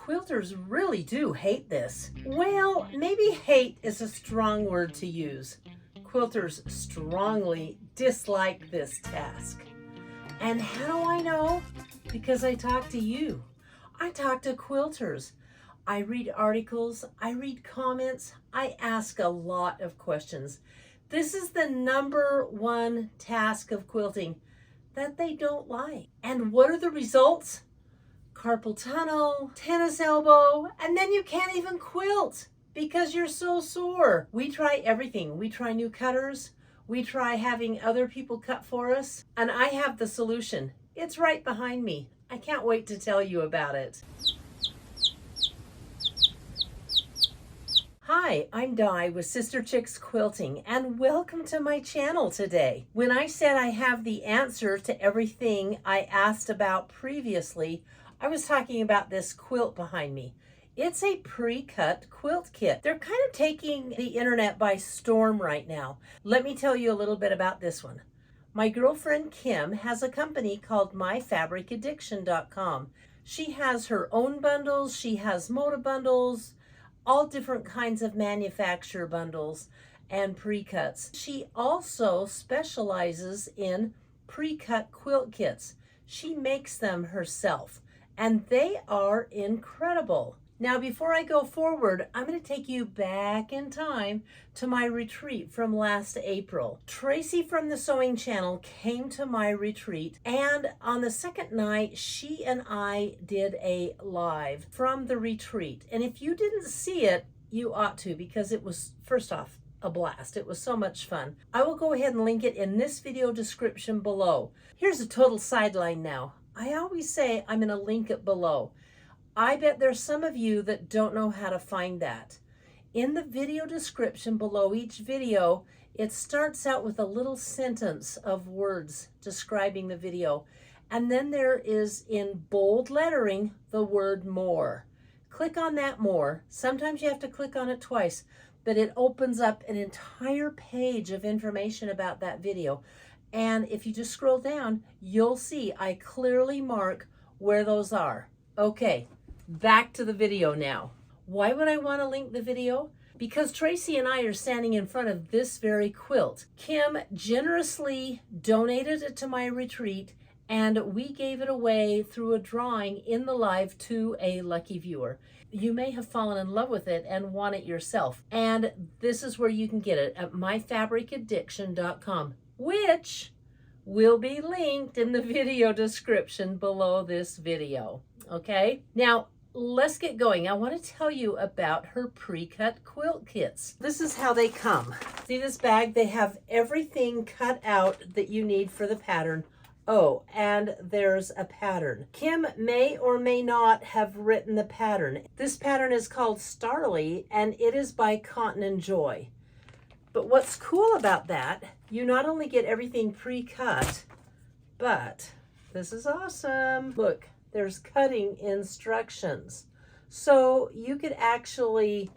Quilters really do hate this. Well, maybe hate is a strong word to use. Quilters strongly dislike this task. And how do I know? Because I talk to you. I talk to quilters. I read articles, I read comments, I ask a lot of questions. This is the #1 task of quilting that they don't like. And what are the results? Carpal tunnel, tennis elbow, and then you can't even quilt because you're so sore. We try everything. We try new cutters. We try having other people cut for us. And I have the solution. It's right behind me. I can't wait to tell you about it. Hi, I'm Di with Sister Chicks Quilting, and welcome to my channel today. When I said I have the answer to everything I asked about previously, I was talking about this quilt behind me. It's a pre-cut quilt kit. They're kind of taking the internet by storm right now. Let me tell you a little bit about this one. My girlfriend Kim has a company called myfabricaddiction.com. She has her own bundles, she has Moda bundles, all different kinds of manufacturer bundles and pre-cuts. She also specializes in pre-cut quilt kits. She makes them herself, and they are incredible. Now, before I go forward, I'm going to take you back in time to my retreat from last April. Tracy from the Sewing Channel came to my retreat, and on the second night, she and I did a live from the retreat. And if you didn't see it, you ought to, because it was, first off, a blast. It was so much fun. I will go ahead and link it in this video description below. Here's a total sideline now. I always say I'm going to link it below. I bet there's some of you that don't know how to find that. In the video description below each video, it starts out with a little sentence of words describing the video. And then there is in bold lettering the word more. Click on that more. Sometimes you have to click on it twice, but it opens up an entire page of information about that video. And if you just scroll down, you'll see I clearly mark where those are. Okay. Back to the video now. Why would I want to link the video? Because Tracy and I are standing in front of this very quilt. Kim generously donated it to my retreat, and we gave it away through a drawing in the live to a lucky viewer. You may have fallen in love with it and want it yourself. And this is where you can get it at myfabricaddiction.com, which will be linked in the video description below this video. Okay? Now, let's get going. I want to tell you about her pre-cut quilt kits. This is how they come. See this bag? They have everything cut out that you need for the pattern. Oh, and there's a pattern. Kim may or may not have written the pattern. This pattern is called Starly, and it is by Cotton and Joy. But what's cool about that, you not only get everything pre-cut, but this is awesome. Look. There's cutting instructions. So you could actually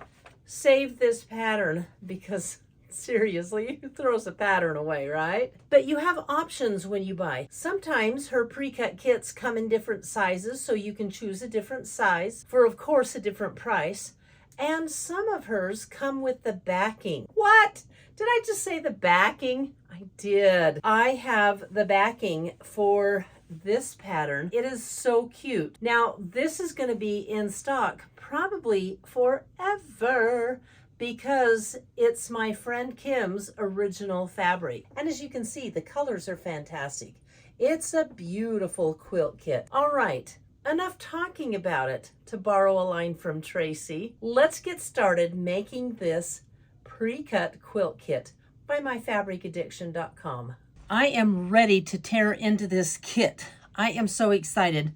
save this pattern because seriously, who throws a pattern away, right? But you have options when you buy. Sometimes her pre-cut kits come in different sizes, so you can choose a different size for, of course, a different price. And some of hers come with the backing. What? Did I just say the backing? I did. I have the backing for this pattern. It is so cute. Now, this is going to be in stock probably forever because it's my friend Kim's original fabric. And as you can see, the colors are fantastic. It's a beautiful quilt kit. All right, enough talking about it, to borrow a line from Tracy. Let's get started making this pre-cut quilt kit by myfabricaddiction.com. I am ready to tear into this kit. I am so excited.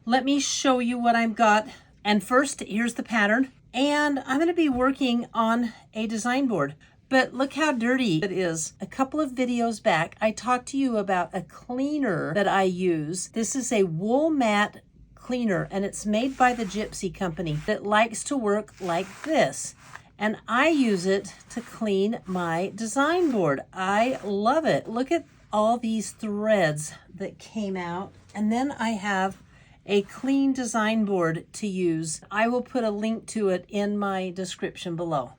Let me show you what I've got. And first, here's the pattern. And I'm going to be working on a design board. But look how dirty it is. A couple of videos back, I talked to you about a cleaner that I use. This is a wool mat cleaner, and it's made by the Gypsy Company that likes to work like this. And I use it to clean my design board. I love it. Look at all these threads that came out. And then I have a clean design board to use. I will put a link to it in my description below.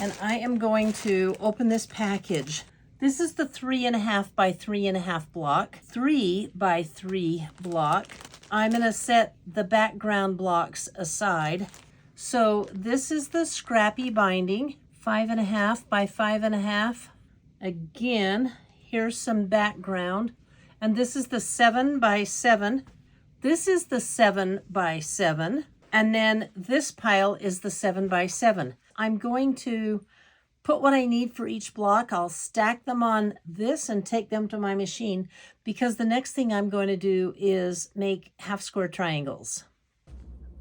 And I am going to open this package. This is the 3.5 by 3.5 block, 3 by 3 block. I'm gonna set the background blocks aside. So this is the scrappy binding, 5.5 by 5.5. Again, here's some background. And this is the 7 by 7. This is the 7 by 7. And then this pile is the 7 by 7. I'm going to put what I need for each block. I'll stack them on this and take them to my machine, because the next thing I'm going to do is make half square triangles.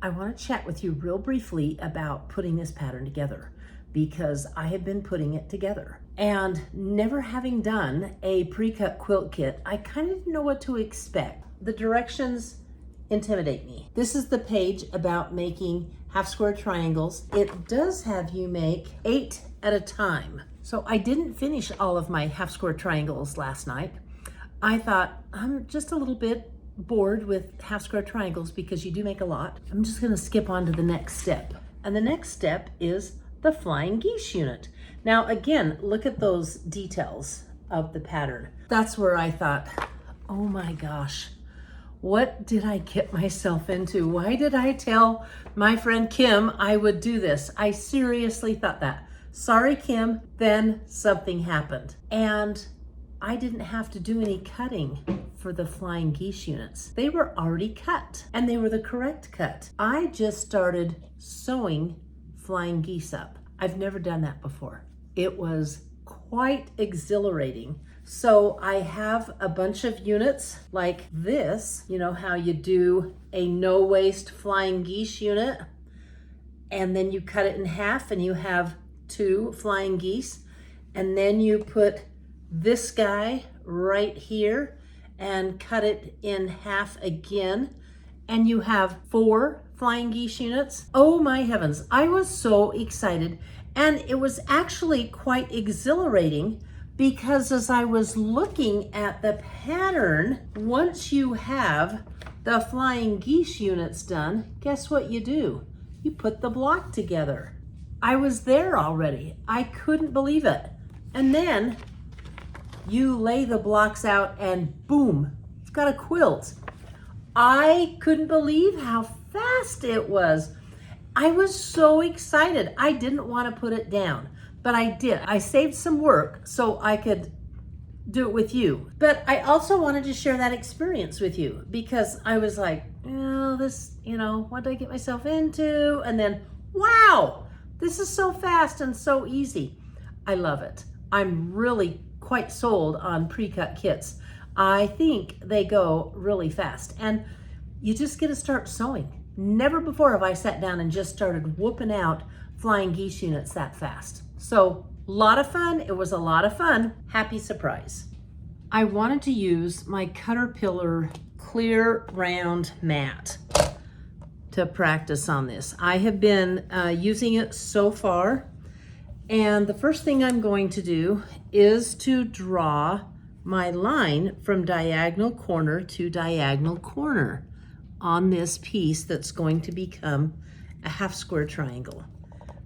I want to chat with you real briefly about putting this pattern together, because I have been putting it together. And never having done a pre-cut quilt kit, I kind of didn't know what to expect. The directions intimidate me. This is the page about making half square triangles. It does have you make 8 at a time. So I didn't finish all of my half square triangles last night. I thought, I'm just a little bit bored with half square triangles because you do make a lot. I'm just gonna skip on to the next step. And the next step is the flying geese unit. Now again, look at those details of the pattern. That's where I thought, oh my gosh, what did I get myself into? Why did I tell my friend Kim I would do this? I seriously thought that. Sorry, Kim. Then something happened. And I didn't have to do any cutting for the flying geese units. They were already cut, and they were the correct cut. I just started sewing flying geese up. I've never done that before. It was quite exhilarating. So I have a bunch of units like this, you know how you do a no waste flying geese unit, and then you cut it in half and you have 2 flying geese, and then you put this guy right here and cut it in half again, and you have 4 flying geese units. Oh my heavens, I was so excited, and it was actually quite exhilarating, because as I was looking at the pattern, once you have the flying geese units done, guess what you do? You put the block together. I was there already. I couldn't believe it. And then you lay the blocks out and boom, it's got a quilt. I couldn't believe how fast it was. I was so excited. I didn't want to put it down, but I did. I saved some work so I could do it with you. But I also wanted to share that experience with you, because I was like, oh, this, what did I get myself into? And then, wow, this is so fast and so easy. I love it. I'm really quite sold on pre-cut kits. I think they go really fast, and you just get to start sewing. Never before have I sat down and just started whooping out flying geese units that fast. So a lot of fun. It was a lot of fun. Happy surprise. I wanted to use my Caterpillar clear round mat to practice on this. I have been using it so far, and the first thing I'm going to do is to draw my line from diagonal corner to diagonal corner on this piece that's going to become a half square triangle.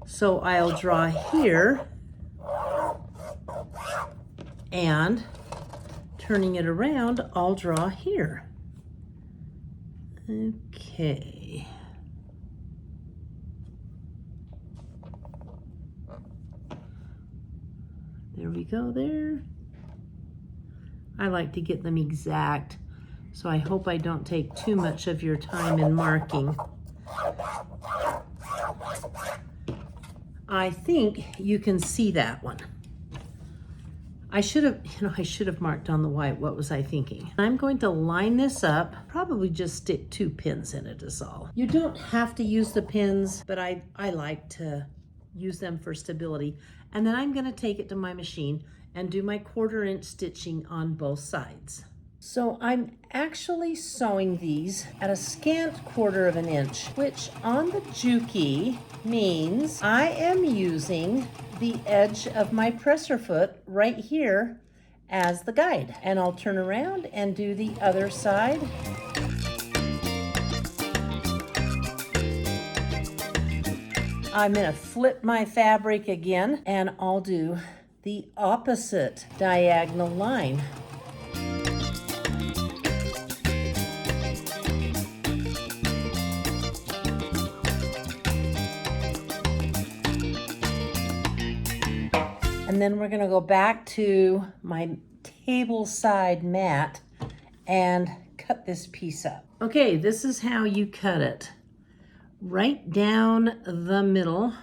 So I'll draw here, and turning it around, I'll draw here. Okay. There we go there. I like to get them exact, so I hope I don't take too much of your time in marking. I think you can see that one. I should have marked on the white. What was I thinking? I'm going to line this up, probably just stick 2 pins in it is all. You don't have to use the pins, but I like to use them for stability. And then I'm gonna take it to my machine and do my 1/4 inch stitching on both sides. So I'm actually sewing these at a scant 1/4 inch, which on the Juki means I am using the edge of my presser foot right here as the guide. And I'll turn around and do the other side. I'm gonna flip my fabric again and I'll do the opposite diagonal line. And then we're gonna go back to my table side mat and cut this piece up. Okay, this is how you cut it. Right down the middle,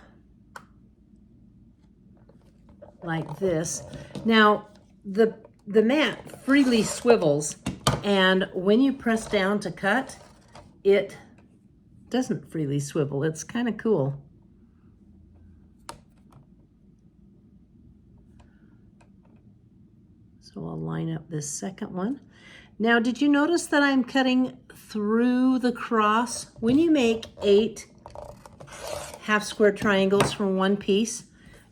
like this. Now, the mat freely swivels, and when you press down to cut, it doesn't freely swivel. It's kind of cool. So I'll line up this second one. Now, did you notice that I'm cutting through the cross? When you make 8 half square triangles from one piece,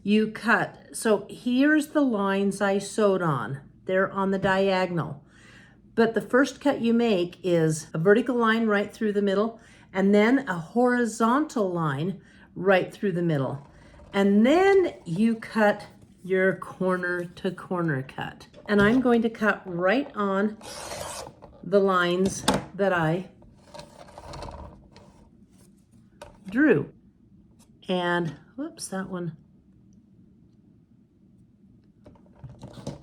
you cut. So here's the lines I sewed on. They're on the diagonal. But the first cut you make is a vertical line right through the middle, and then a horizontal line right through the middle. And then you cut your corner to corner cut. And I'm going to cut right on the lines that I drew. And whoops, that one.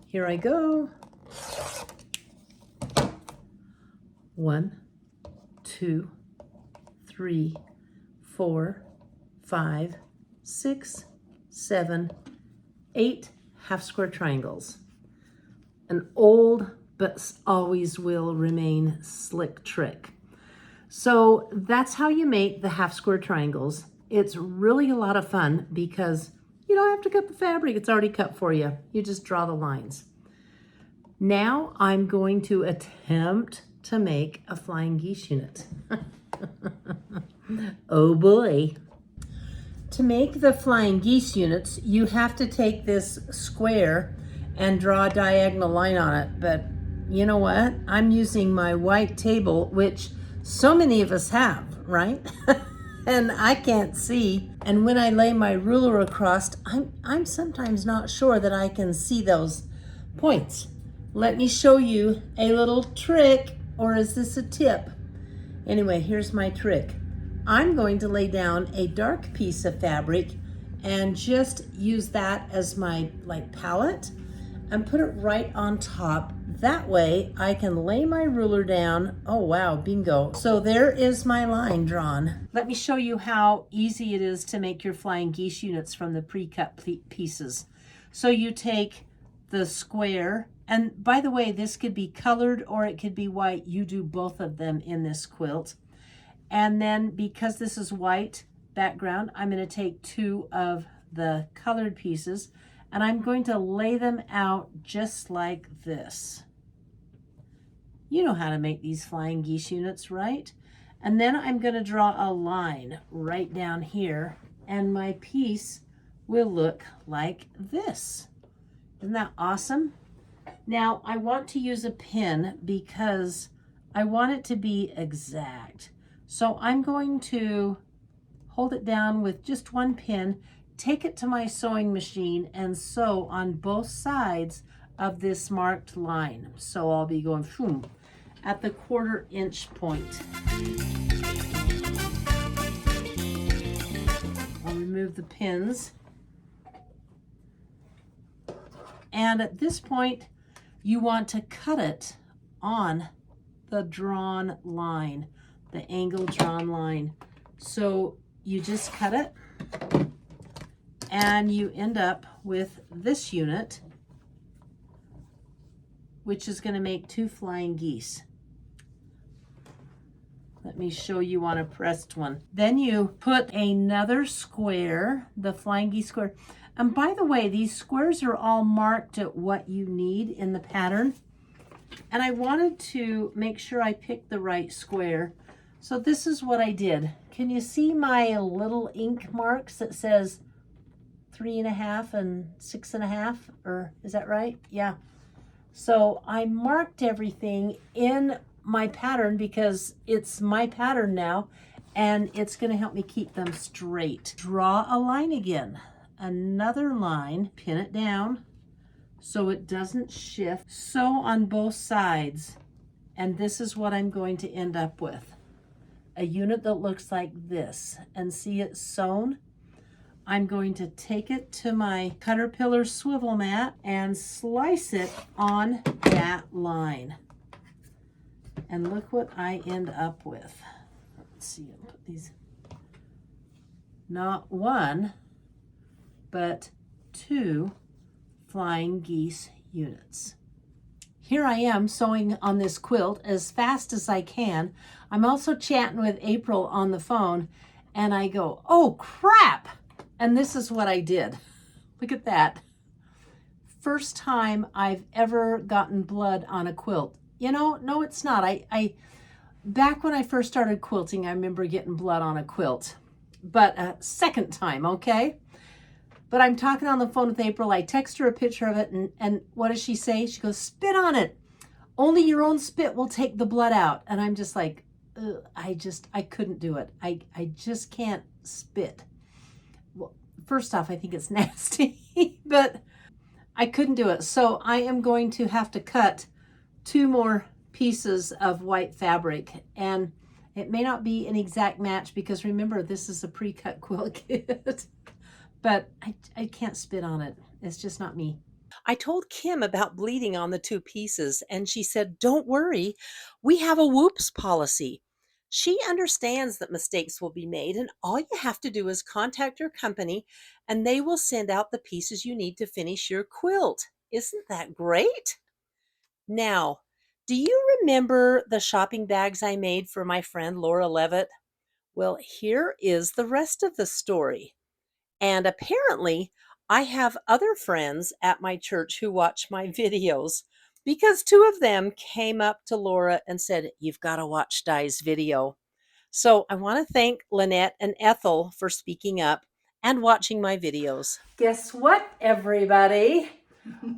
Here I go. 1, 2, 3, 4, 5, 6, 7, 8 half square triangles. An old but always will remain slick trick. So that's how you make the half square triangles. It's really a lot of fun because you don't have to cut the fabric. It's already cut for you. You just draw the lines. Now I'm going to attempt to make a flying geese unit. Oh boy. To make the flying geese units, you have to take this square and draw a diagonal line on it. But you know what? I'm using my white table, which so many of us have, right? And I can't see. And when I lay my ruler across, I'm sometimes not sure that I can see those points. Let me show you a little trick, or is this a tip? Anyway, here's my trick. I'm going to lay down a dark piece of fabric and just use that as my palette and put it right on top. That way I can lay my ruler down. Oh wow, bingo. So there is my line drawn. Let me show you how easy it is to make your flying geese units from the pre-cut pieces. So you take the square, and by the way, this could be colored or it could be white. You do both of them in this quilt. And then because this is white background, I'm going to take 2 of the colored pieces and I'm going to lay them out just like this. You know how to make these flying geese units, right? And then I'm going to draw a line right down here and my piece will look like this. Isn't that awesome? Now I want to use a pin because I want it to be exact. So I'm going to hold it down with just 1 pin, take it to my sewing machine and sew on both sides of this marked line. So I'll be going at the 1/4 inch point. I'll remove the pins. And at this point, you want to cut it on the drawn line, the angle drawn line. So you just cut it and you end up with this unit, which is going to make 2 flying geese. Let me show you on a pressed one. Then you put another square, the flying geese square. And by the way, these squares are all marked at what you need in the pattern. And I wanted to make sure I picked the right square. So this is what I did. Can you see my little ink marks that says 3.5 and 6.5? Or is that right? Yeah. So I marked everything in my pattern because it's my pattern now. and it's going to help me keep them straight. Draw a line again, another line, pin it down so it doesn't shift. Sew on both sides, and this is what I'm going to end up with. A unit that looks like this, and see it sewn. I'm going to take it to my Caterpillar swivel mat and slice it on that line. And look what I end up with. Let's see, I'll put these, not one, but 2 flying geese units. Here I am sewing on this quilt as fast as I can. I'm also chatting with April on the phone, and I go, oh crap! And this is what I did. Look at that. First time I've ever gotten blood on a quilt. You know, no, it's not. Back when I first started quilting, I remember getting blood on a quilt. But second time, okay? But I'm talking on the phone with April. I text her a picture of it, and what does she say? She goes, spit on it. Only your own spit will take the blood out. And I'm just like, I couldn't do it. I just can't spit. Well, first off, I think it's nasty, but I couldn't do it. So I am going to have to cut 2 more pieces of white fabric, and it may not be an exact match because remember, this is a pre-cut quilt kit. But I can't spit on it. It's just not me. I told Kim about bleeding on the 2 pieces, and she said, don't worry, we have a whoops policy. She understands that mistakes will be made, and all you have to do is contact your company, and they will send out the pieces you need to finish your quilt. Isn't that great? Now, do you remember the shopping bags I made for my friend Laura Levitt? Well, here is the rest of the story. And apparently, I have other friends at my church who watch my videos because 2 of them came up to Laura and said, you've got to watch Di's video. So I want to thank Lynette and Ethel for speaking up and watching my videos. Guess what, everybody?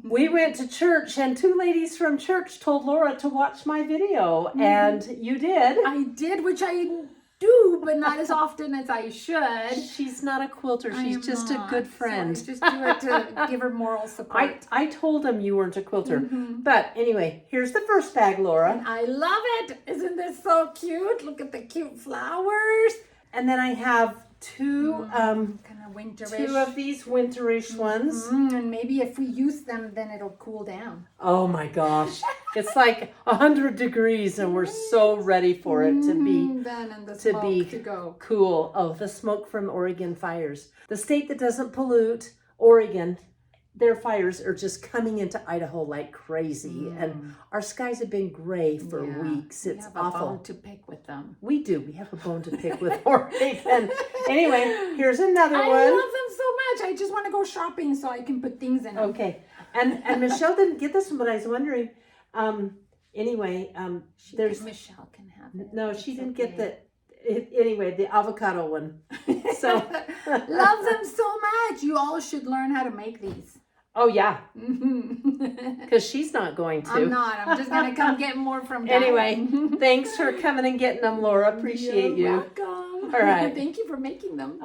We went to church, and 2 ladies from church told Laura to watch my video, and you did. I did, which I do, but not as often as I should. She's not a quilter. She's just a good friend. So I just do it to give her moral support. I told them you weren't a quilter. But anyway, here's the first bag, Laura. And I love it. Isn't this so cute? Look at the cute flowers. And then I have 2 kind of winterish. 2 of these winterish ones. And maybe if we use them, then it'll cool down. Oh my gosh. It's like 100 degrees and we're so ready for it to be then and the smoke to go. Cool. Oh, the smoke from Oregon fires. The state that doesn't pollute, Oregon, their fires are just coming into Idaho like crazy. And our skies have been gray for weeks. It's awful. We have a bone to pick with them. We do. We have a bone to pick with Oregon. Anyway, here's another one. I love them so much. I just want to go shopping so I can put things in them. Okay. And Michelle didn't get this one, but I was wondering. Anyway, there's Michelle can have it. No, she didn't get the. Anyway, the avocado one. So love them so much. You all should learn how to make these. Oh yeah, because she's not going to. I'm not. I'm just gonna come get more from Dad. Anyway, thanks for coming and getting them, Laura. Appreciate you. You're welcome. All right. Thank you for making them.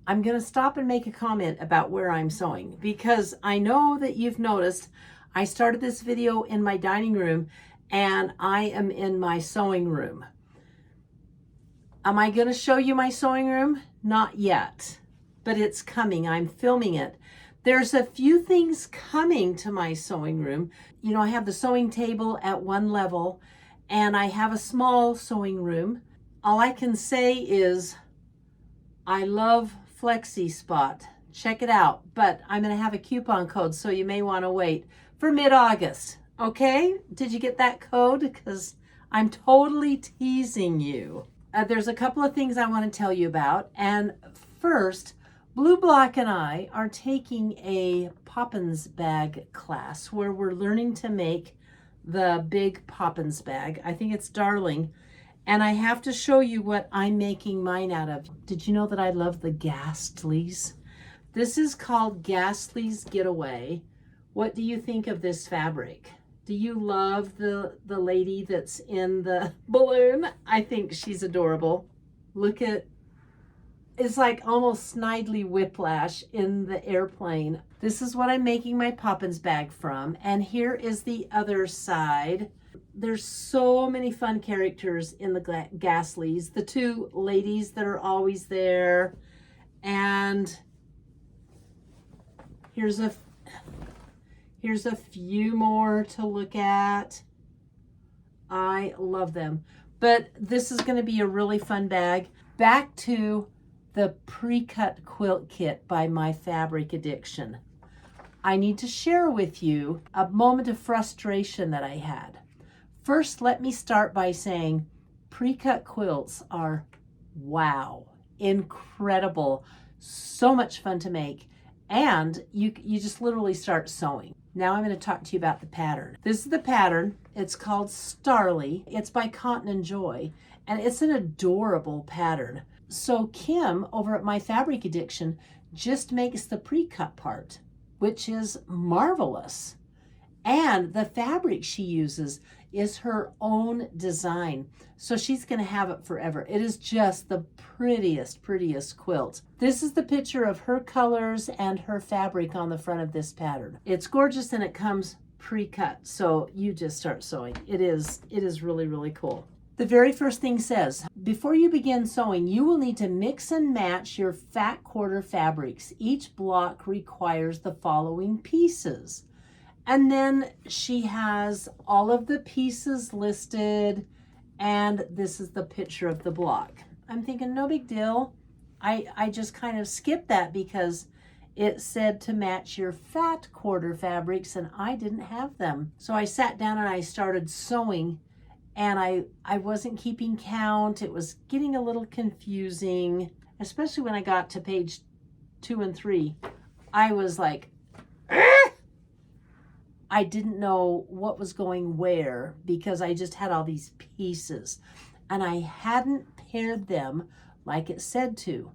I'm gonna stop and make a comment about where I'm sewing because I know that you've noticed I started this video in my dining room and I am in my sewing room. Am I gonna show you my sewing room? Not yet, but it's coming. I'm filming it. There's a few things coming to my sewing room. You know, I have the sewing table at one level and I have a small sewing room. All I can say is I love Flexi Spot. Check it out. But I'm going to have a coupon code, so you may want to wait for mid-August. Okay? Did you get that code? Because I'm totally teasing you. There's a couple of things I want to tell you about. And first, Blue Block and I are taking a Poppins bag class where we're learning to make the big Poppins bag. I think it's darling. And I have to show you what I'm making mine out of. Did you know that I love the Ghastlies? This is called Ghastly's Getaway. What do you think of this fabric? Do you love the lady that's in the balloon? I think she's adorable. Look at, it's like almost snidely whiplash in the airplane. This is what I'm making my Poppins bag from. And here is the other side. There's so many fun characters in the Gasleys. The two ladies that are always there. And here's a few more to look at. I love them. But this is going to be a really fun bag. Back to the pre-cut quilt kit by My Fabric Addiction. I need to share with you a moment of frustration that I had. First, let me start by saying pre-cut quilts are, wow, incredible, so much fun to make, and you just literally start sewing. Now I'm going to talk to you about the pattern. This is the pattern. It's called Starly. It's by Cotton and Joy, and it's an adorable pattern. So Kim over at My Fabric Addiction just makes the pre-cut part, which is marvelous. And the fabric she uses is her own design. So she's going to have it forever. It is just the prettiest quilt. This is the picture of her colors and her fabric on the front of this pattern. It's gorgeous and it comes pre-cut. So you just start sewing. It is really cool. The very first thing says, before you begin sewing, you will need to mix and match your fat quarter fabrics. Each block requires the following pieces. And then she has all of the pieces listed, and this is the picture of the block. I'm thinking, no big deal. I just kind of skipped that because it said to match your fat quarter fabrics, and I didn't have them. So I sat down and I started sewing, and I wasn't keeping count. It was getting a little confusing, especially when I got to page 2 and 3. I was like, I didn't know what was going where because I just had all these pieces and I hadn't paired them like it said to.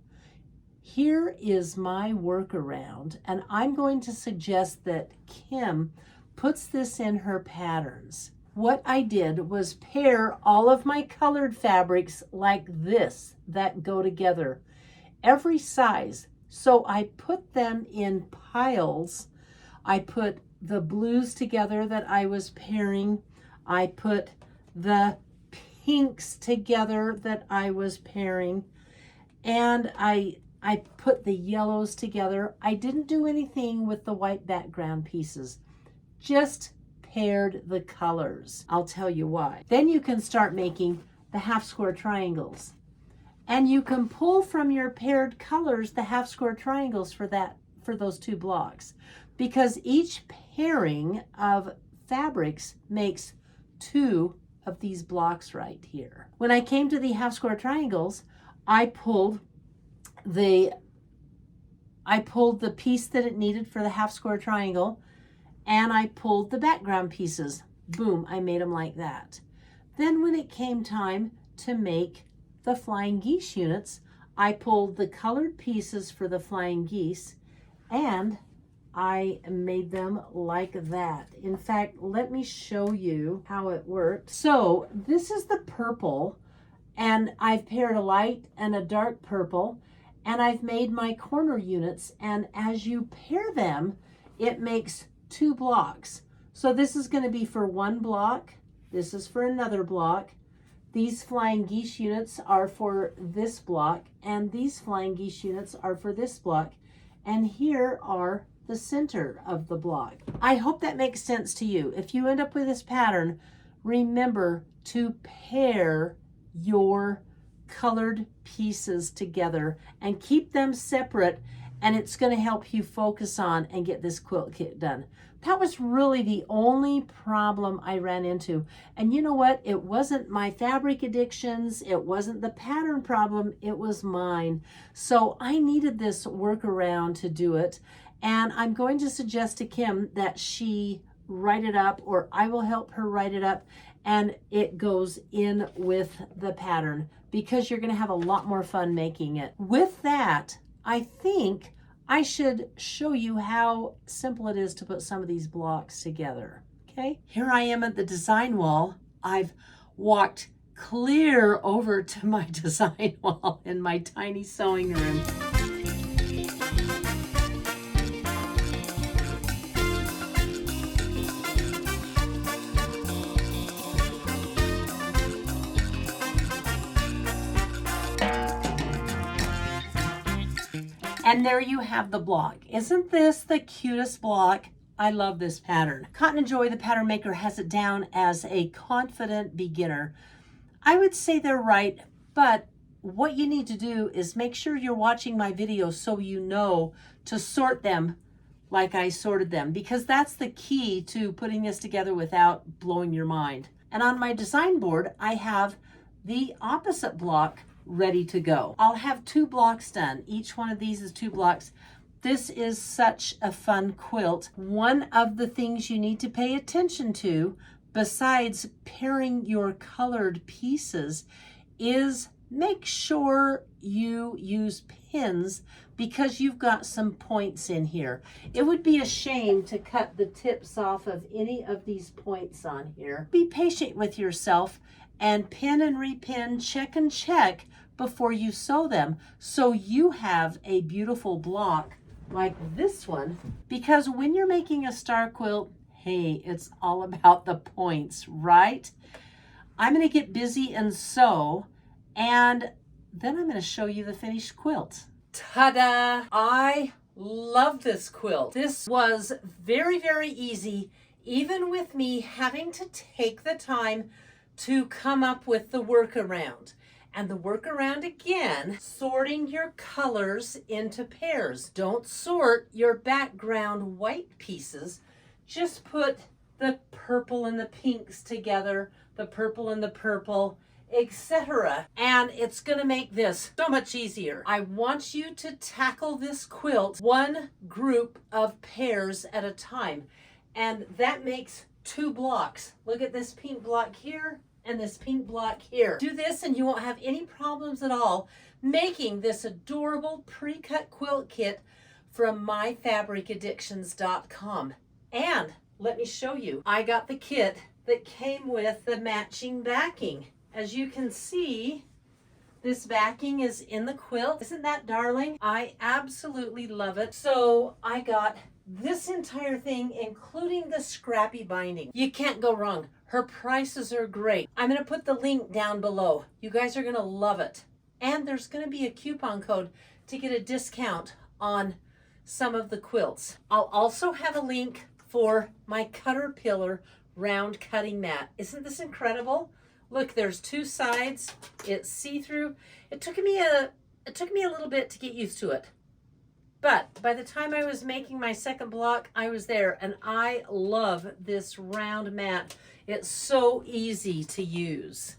Here is my workaround, and I'm going to suggest that Kim puts this in her patterns. What I did was pair all of my colored fabrics like this that go together, every size. So I put them in piles. I put the blues together that I was pairing. I put the pinks together that I was pairing. And I put the yellows together. I didn't do anything with the white background pieces. Just paired the colors. I'll tell you why. Then you can start making the half square triangles. And you can pull from your paired colors the half square triangles for those 2 blocks. Because each pairing of fabrics makes 2 of these blocks right here. When I came to the half square triangles, I pulled the piece that it needed for the half square triangle, and I pulled the background pieces. Boom, I made them like that. Then when it came time to make the flying geese units, I pulled the colored pieces for the flying geese, and I made them like that. In fact, let me show you how it worked. So this is the purple, and I've paired a light and a dark purple, and I've made my corner units, and as you pair them, it makes 2 blocks. So this is going to be for 1 block. This is for another block. These flying geese units are for this block, and these flying geese units are for this block. And here are the center of the block. I hope that makes sense to you. If you end up with this pattern, remember to pair your colored pieces together and keep them separate, and it's going to help you focus on and get this quilt kit done. That was really the only problem I ran into. And you know what? It wasn't My Fabric Addictions. It wasn't the pattern problem. It was mine. So I needed this workaround to do it. And I'm going to suggest to Kim that she write it up, or I will help her write it up, and it goes in with the pattern because you're going to have a lot more fun making it. With that, I think I should show you how simple it is to put some of these blocks together. Okay, here I am at the design wall. I've walked clear over to my design wall in my tiny sewing room. And there you have the block. Isn't this the cutest block? I love this pattern. Cotton & Joy, the pattern maker, has it down as a confident beginner. I would say they're right, but what you need to do is make sure you're watching my videos so you know to sort them like I sorted them, because that's the key to putting this together without blowing your mind. And on my design board, I have the opposite block ready to go. I'll have 2 blocks done. Each one of these is 2 blocks. This is such a fun quilt. One of the things you need to pay attention to, besides pairing your colored pieces, is make sure you use pins, because you've got some points in here. It would be a shame to cut the tips off of any of these points on here. Be patient with yourself and pin and repin, check and check before you sew them, so you have a beautiful block like this one. Because when you're making a star quilt, hey, it's all about the points, right? I'm going to get busy and sew, and then I'm going to show you the finished quilt. Ta-da! I love this quilt. This was very, very easy, even with me having to take the time to come up with the workaround. And the workaround, again, sorting your colors into pairs. Don't sort your background white pieces. Just put the purple and the pinks together, the purple and the purple, etc. And it's going to make this so much easier. I want you to tackle this quilt one group of pairs at a time. And that makes 2 blocks. Look at this pink block here and this pink block here. Do this and you won't have any problems at all making this adorable pre-cut quilt kit from myfabricaddictions.com. And let me show you. I got the kit that came with the matching backing. As you can see, this backing is in the quilt. Isn't that darling? I absolutely love it. So I got this entire thing, including the scrappy binding. You can't go wrong. Her prices are great. I'm going to put the link down below. You guys are going to love it. And there's going to be a coupon code to get a discount on some of the quilts. I'll also have a link for my Caterpillar round cutting mat. Isn't this incredible? Look, there's 2 sides. It's see-through. It took me a little bit to get used to it. But by the time I was making my second block, I was there, and I love this round mat. It's so easy to use.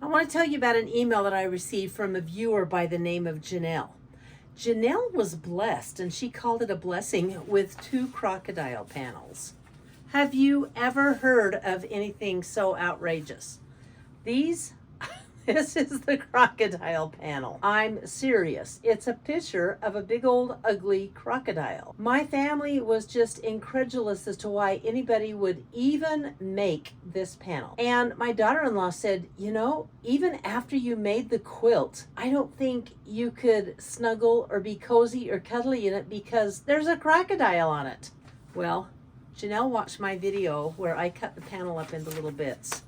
I want to tell you about an email that I received from a viewer by the name of Janelle. Janelle was blessed, and she called it a blessing, with 2 crocodile panels. Have you ever heard of anything so outrageous? This is the crocodile panel. I'm serious. It's a picture of a big old ugly crocodile. My family was just incredulous as to why anybody would even make this panel. And my daughter-in-law said, you know, even after you made the quilt, I don't think you could snuggle or be cozy or cuddly in it because there's a crocodile on it. Well, Janelle watched my video where I cut the panel up into little bits.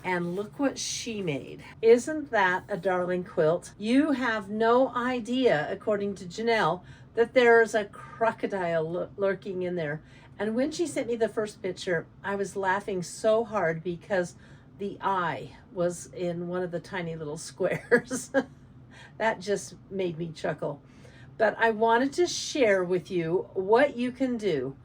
And look what she made. Isn't that a darling quilt? You have no idea, according to Janelle, that there's a crocodile lurking in there. And when she sent me the first picture, I was laughing so hard because the eye was in one of the tiny little squares. That just made me chuckle. But I wanted to share with you what you can do.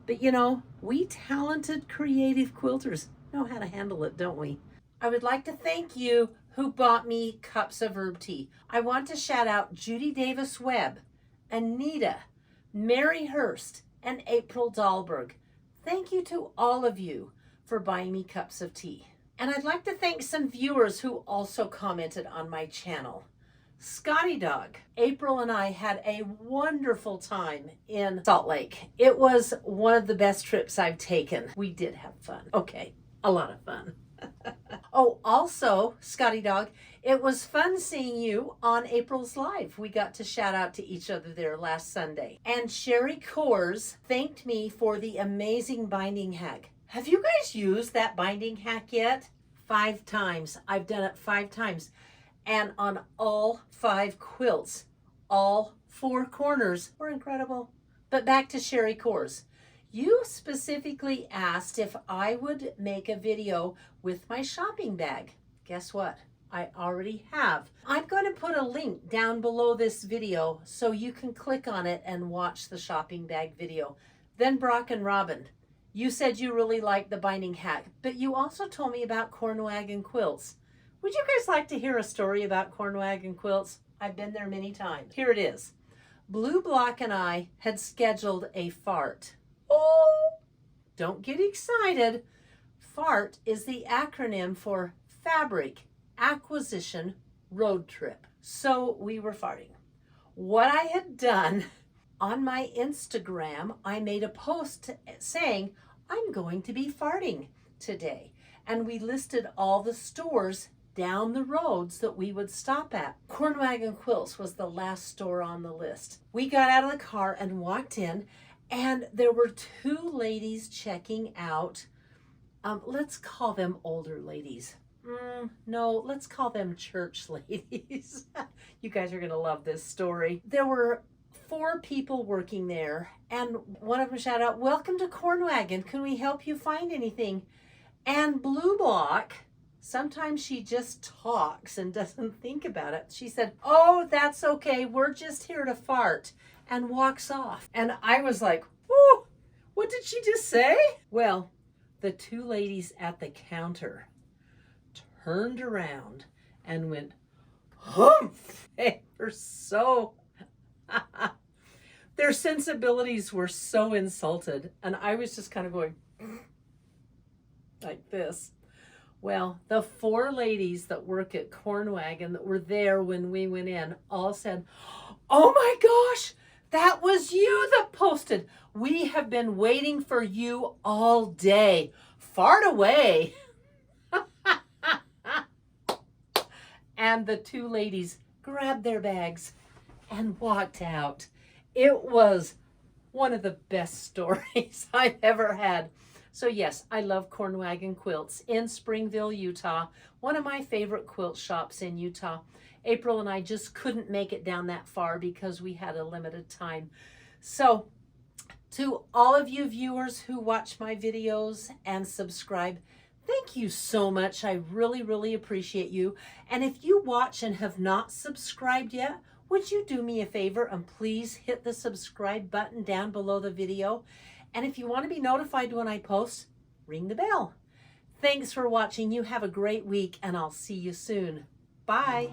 But you know, we talented creative quilters know how to handle it, don't we? I would like to thank you who bought me cups of herb tea. I want to shout out Judy Davis Webb, Anita, Mary Hurst, and April Dahlberg. Thank you to all of you for buying me cups of tea. And I'd like to thank some viewers who also commented on my channel. Scotty Dog. April and I had a wonderful time in Salt Lake. It was one of the best trips I've taken. We did have fun. Okay, a lot of fun. Oh, also, Scotty Dog, it was fun seeing you on April's Live. We got to shout out to each other there last Sunday. And Sherry Coors thanked me for the amazing binding hack. Have you guys used that binding hack yet? 5 times. I've done it 5 times. And on all 5 quilts, all 4 corners were incredible. But back to Sherry Coors. You specifically asked if I would make a video with my shopping bag. Guess what? I already have. I'm going to put a link down below this video so you can click on it and watch the shopping bag video. Then Brock and Robin, you said you really liked the binding hack, but you also told me about Cornwagon quilts. Would you guys like to hear a story about Cornwagon quilts? I've been there many times. Here it is. Blue Block and I had scheduled a fart. Oh, don't get excited. FART is the acronym for Fabric Acquisition Road Trip. So we were farting. What I had done on my Instagram, I made a post saying, I'm going to be farting today. And we listed all the stores down the roads that we would stop at. Cornwagon Quilts was the last store on the list. We got out of the car and walked in, and there were 2 ladies checking out. Let's call them older ladies. No, let's call them church ladies. You guys are going to love this story. There were 4 people working there, and one of them shouted out, "Welcome to Cornwagon. Can we help you find anything?" And Blue Block, sometimes she just talks and doesn't think about it. She said, "Oh, that's okay. We're just here to fart," and walks off. And I was like, "Whoa, what did she just say?" Well, the 2 ladies at the counter turned around and went, humph. They were so, their sensibilities were so insulted. And I was just kind of going like this. Well, the 4 ladies that work at Cornwagon that were there when we went in all said, "Oh my gosh, that was you that posted. We have been waiting for you all day. Fart away." And the 2 ladies grabbed their bags and walked out. It was one of the best stories I've ever had. So yes, I love Cornwagon Quilts in Springville, Utah. One of my favorite quilt shops in Utah. April and I just couldn't make it down that far because we had a limited time. So to all of you viewers who watch my videos and subscribe, thank you so much. I really, really appreciate you. And if you watch and have not subscribed yet, would you do me a favor and please hit the subscribe button down below the video? And if you want to be notified when I post, ring the bell. Thanks for watching. You have a great week, and I'll see you soon. Bye.